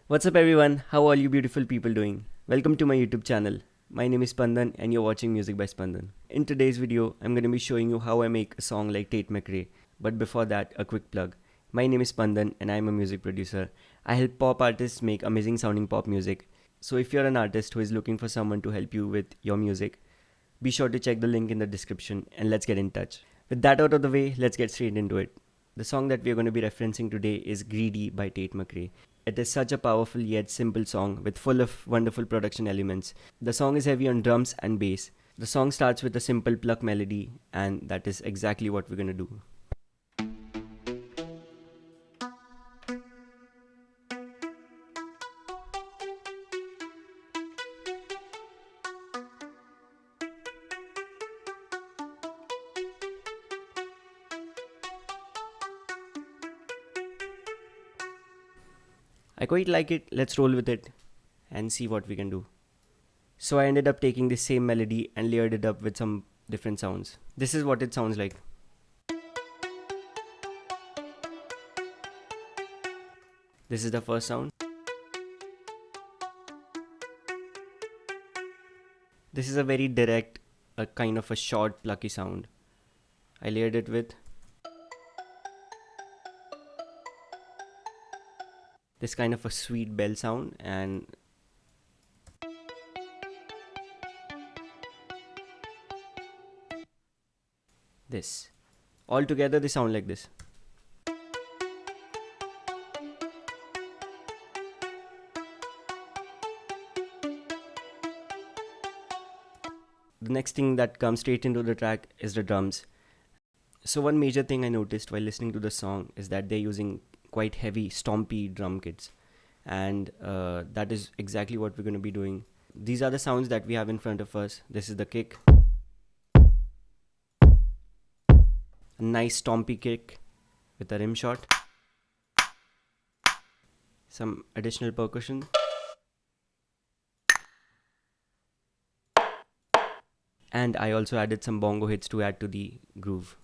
What's up, everyone? How are you beautiful people doing? Welcome to my YouTube channel. My name is Spandan and you're watching Music by Spandan. In today's video, I'm going to be showing you how I make a song like Tate McRae. But before that, a quick plug. My name is Spandan and I'm a music producer. I help pop artists make amazing sounding pop music. So if you're an artist who is looking for someone to help you with your music, be sure to check the link in the description and let's get in touch. With that out of the way, let's get straight into it. The song that we are going to be referencing today is Greedy by Tate McRae. It is such a powerful yet simple song with full of wonderful production elements. The song is heavy on drums and bass. The song starts with a simple pluck melody, and that is exactly what we're going to do. I quite like it. Let's roll with it and see what we can do. So I ended up taking the same melody and layered it up with some different sounds. This is what it sounds like. This is the first sound. This is a very direct, a kind of a short, plucky sound. I layered it with this kind of a sweet bell sound and this. All together they sound like this. The next thing that comes straight into the track is the drums. So one major thing I noticed while listening to the song is that they're using quite heavy, stompy drum kits. And that is exactly what we're going to be doing. These are the sounds that we have in front of us. This is the kick. A nice stompy kick with a rim shot. Some additional percussion. And I also added some bongo hits to add to the groove.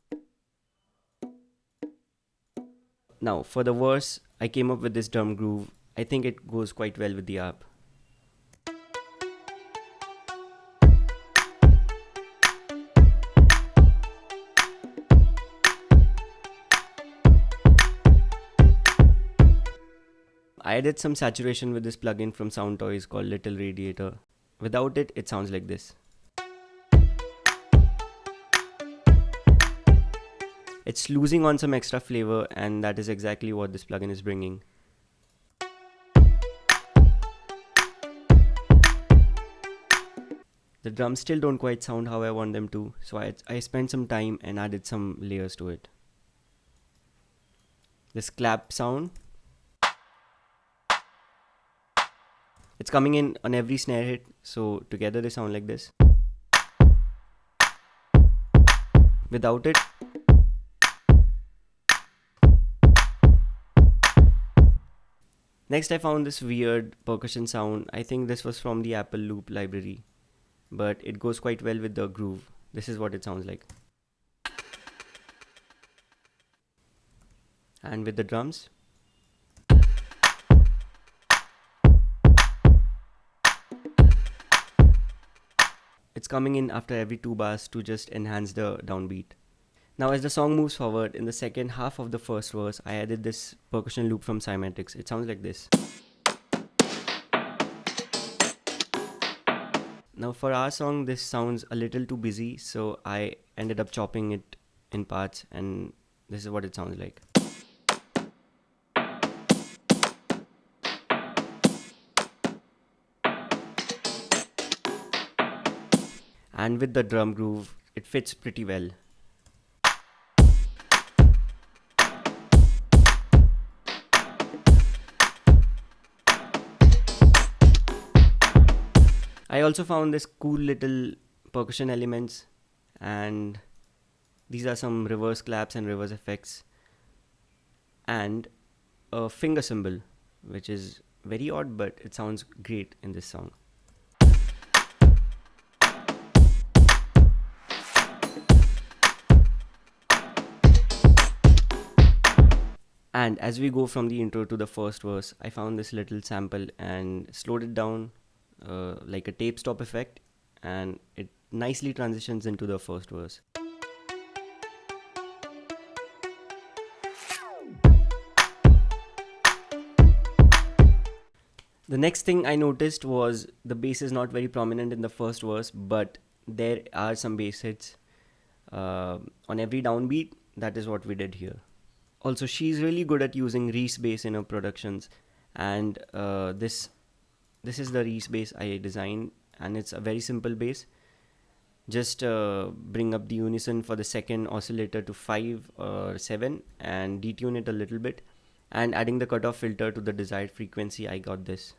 Now for the verse, I came up with this drum groove. I think it goes quite well with the harp. I added some saturation with this plugin from Sound Toys called Little Radiator. Without it, it sounds like this. It's losing on some extra flavor, and that is exactly what this plugin is bringing. The drums still don't quite sound how I want them to, so I spent some time and added some layers to it. This clap sound. It's coming in on every snare hit, so together they sound like this. Without it, next I found this weird percussion sound. I think this was from the Apple Loop library, but it goes quite well with the groove. This is what it sounds like. And with the drums, it's coming in after every 2 bars to just enhance the downbeat. Now as the song moves forward, in the second half of the first verse, I added this percussion loop from Cymatics. It sounds like this. Now for our song, this sounds a little too busy, so I ended up chopping it in parts, and this is what it sounds like. And with the drum groove, it fits pretty well. I also found this cool little percussion elements, and these are some reverse claps and reverse effects, and a finger cymbal, which is very odd, but it sounds great in this song. And as we go from the intro to the first verse, I found this little sample and slowed it down like a tape stop effect, and it nicely transitions into the first verse. The next thing I noticed was the bass is not very prominent in the first verse, but there are some bass hits on every downbeat. That is what we did here. Also, she's really good at using Reese bass in her productions, and this is the Reese bass I designed, and it's a very simple bass. Just bring up the unison for the second oscillator to 5 or 7 and detune it a little bit, and adding the cutoff filter to the desired frequency, I got this.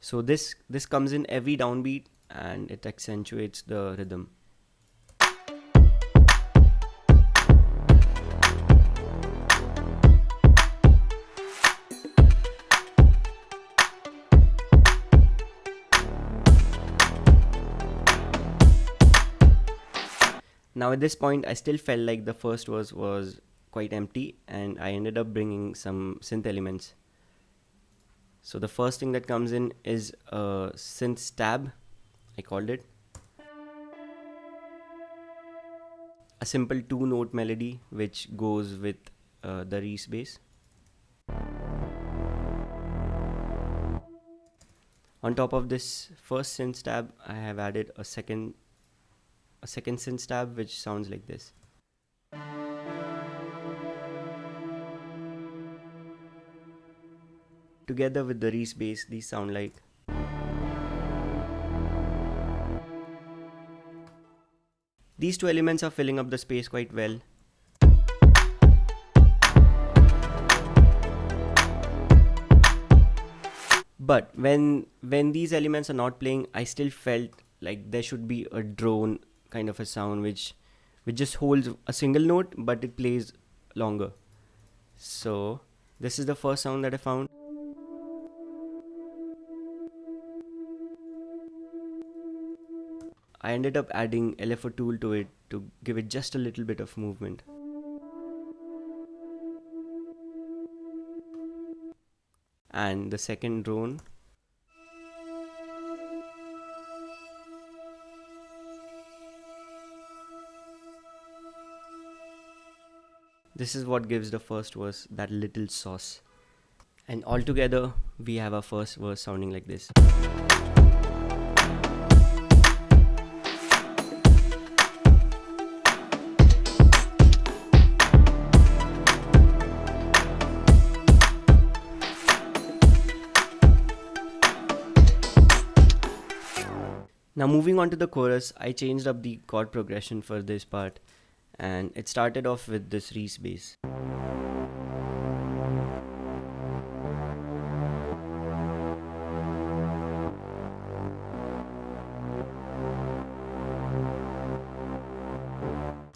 So this comes in every downbeat and it accentuates the rhythm. Now at this point, I still felt like the first verse was quite empty, and I ended up bringing some synth elements. So the first thing that comes in is a synth stab, I called it. A simple 2-note melody which goes with the Reese bass. On top of this first synth stab, I have added a second synth stab which sounds like this. Together with the Reese bass, these sound like. These two elements are filling up the space quite well. But when these elements are not playing, I still felt like there should be a drone kind of a sound which just holds a single note but it plays longer. So this is the first sound that I found. I ended up adding LFO tool to it to give it just a little bit of movement. And the second drone. This is what gives the first verse that little sauce. And altogether, we have our first verse sounding like this. Now moving on to the chorus, I changed up the chord progression for this part, and it started off with this Reese bass.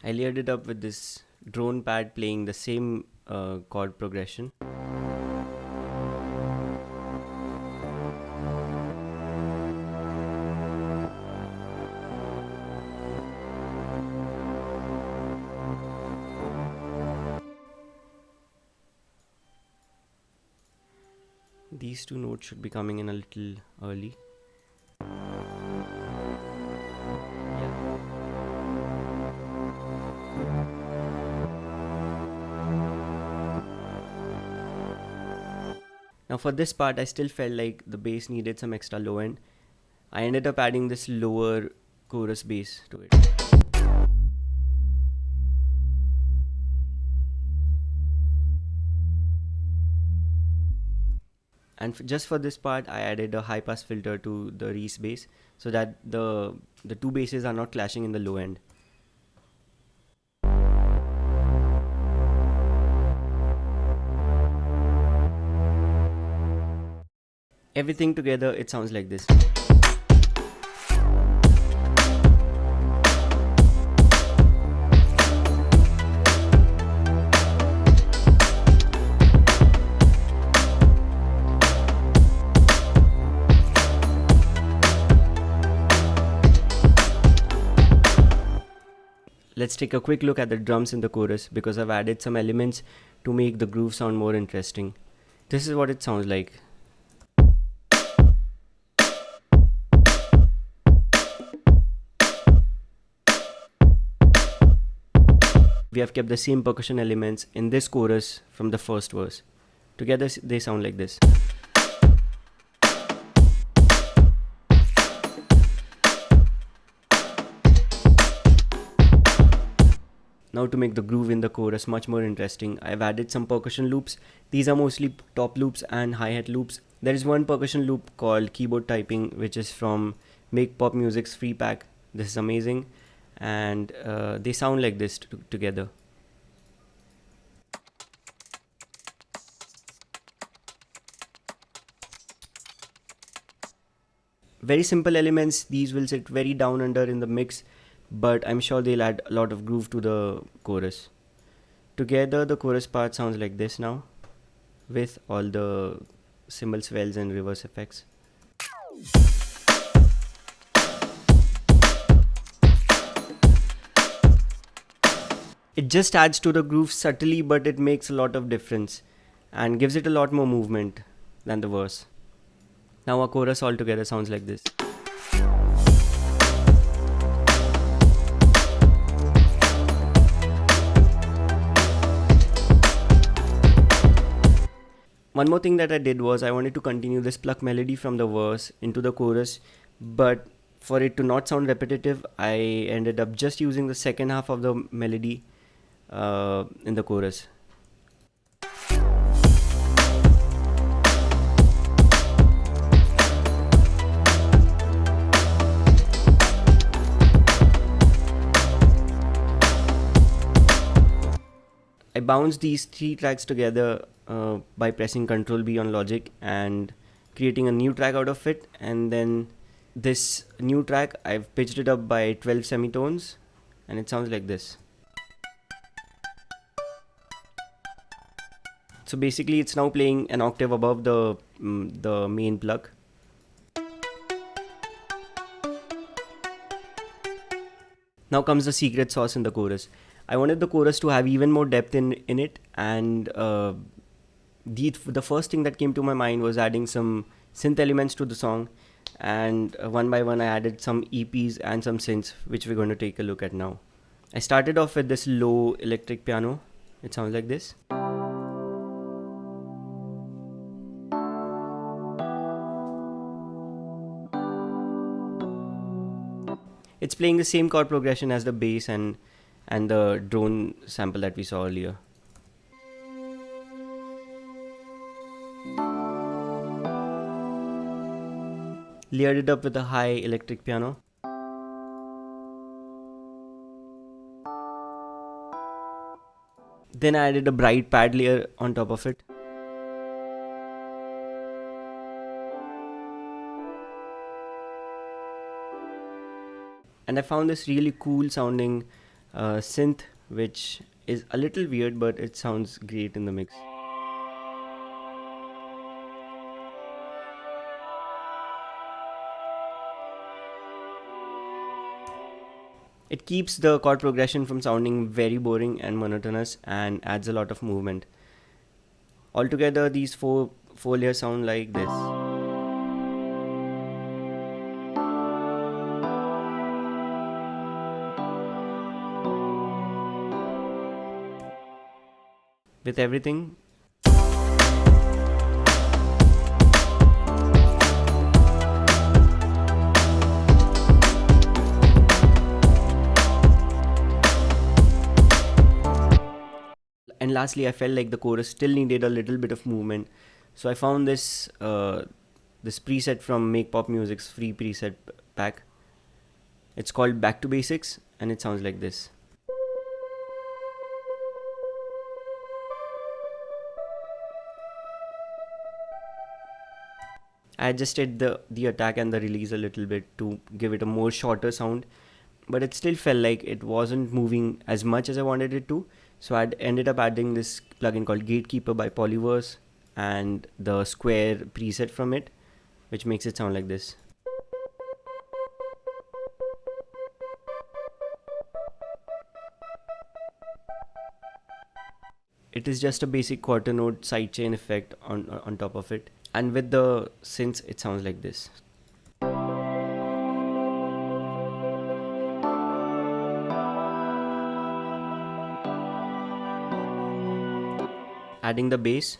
I layered it up with this drone pad playing the same chord progression. These two notes should be coming in a little early. Now for this part, I still felt like the bass needed some extra low end. I ended up adding this lower chorus bass to it. And just for this part, I added a high pass filter to the Reese bass so that the two basses are not clashing in the low end. Everything together, it sounds like this. let's take a quick look at the drums in the chorus because I've added some elements to make the groove sound more interesting. This is what it sounds like. We have kept the same percussion elements in this chorus from the first verse. Together they sound like this. Now to make the groove in the chorus much more interesting, I've added some percussion loops. These are mostly top loops and hi-hat loops. There is one percussion loop called keyboard typing, which is from Make Pop Music's free pack. This is amazing, and they sound like this together. Very simple elements, these will sit very down under in the mix, but I'm sure they'll add a lot of groove to the chorus. Together the chorus part sounds like this now, with all the cymbal swells and reverse effects. It just adds to the groove subtly, but it makes a lot of difference and gives it a lot more movement than the verse. Now our chorus altogether sounds like this. One more thing that I did was I wanted to continue this pluck melody from the verse into the chorus, but for it to not sound repetitive, I ended up just using the second half of the melody in the chorus. I bounced these three tracks together by pressing Ctrl B on Logic and creating a new track out of it, and then this new track I've pitched it up by 12 semitones and it sounds like this. So basically it's now playing an octave above the main pluck. Now comes the secret sauce in the chorus. I wanted the chorus to have even more depth in it, and the first thing that came to my mind was adding some synth elements to the song, and one by one I added some EPs and some synths, which we're going to take a look at now. I started off with this low electric piano. It sounds like this. It's playing the same chord progression as the bass and the drone sample that we saw earlier. Layered it up with a high electric piano. Then I added a bright pad layer on top of it. And I found this really cool sounding synth, which is a little weird, but it sounds great in the mix. It keeps the chord progression from sounding very boring and monotonous and adds a lot of movement. Altogether, these four layers sound like this. With everything, and lastly I felt like the chorus still needed a little bit of movement, so I found this this preset from Make Pop Music's free preset pack. It's called Back to Basics and it sounds like this. I adjusted the attack and the release a little bit to give it a more shorter sound, but it still felt like it wasn't moving as much as I wanted it to. So I ended up adding this plugin called Gatekeeper by Polyverse and the square preset from it, which makes it sound like this. It is just a basic quarter note sidechain effect on top of it, and with the synths it sounds like this. Adding the bass.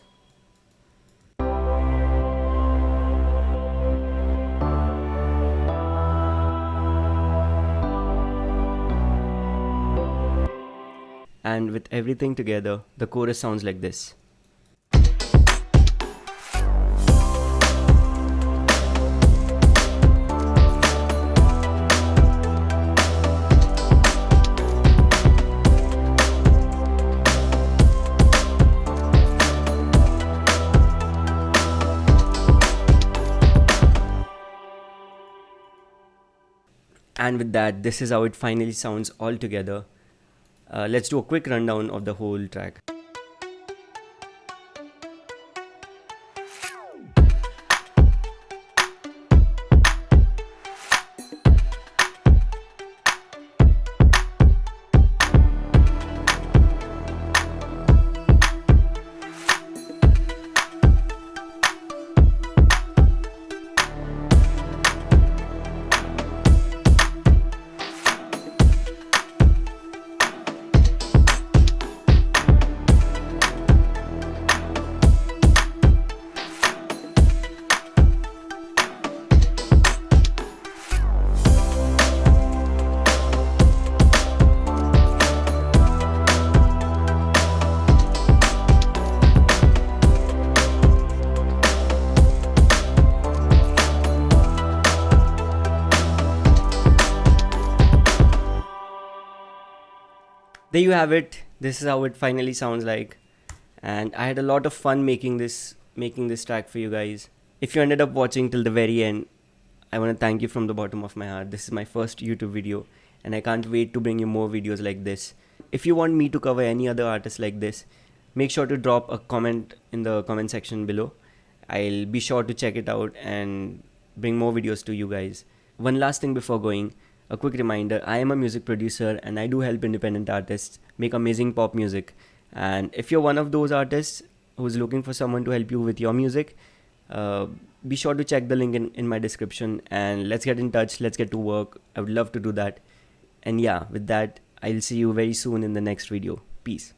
And with everything together, the chorus sounds like this. And with that, this is how it finally sounds all together. Let's do a quick rundown of the whole track. There you have it. This is how it finally sounds like, and I had a lot of fun making this track for you guys. If you ended up watching till the very end, I want to thank you from the bottom of my heart. This is my first YouTube video, and I can't wait to bring you more videos like this. If you want me to cover any other artist like this, make sure to drop a comment in the comment section below. I'll be sure to check it out and bring more videos to you guys. One last thing before going, a quick reminder, I am a music producer and I do help independent artists make amazing pop music. And if you're one of those artists who's looking for someone to help you with your music, be sure to check the link in my description and let's get in touch, let's get to work. I would love to do that. And yeah, with that, I'll see you very soon in the next video. Peace.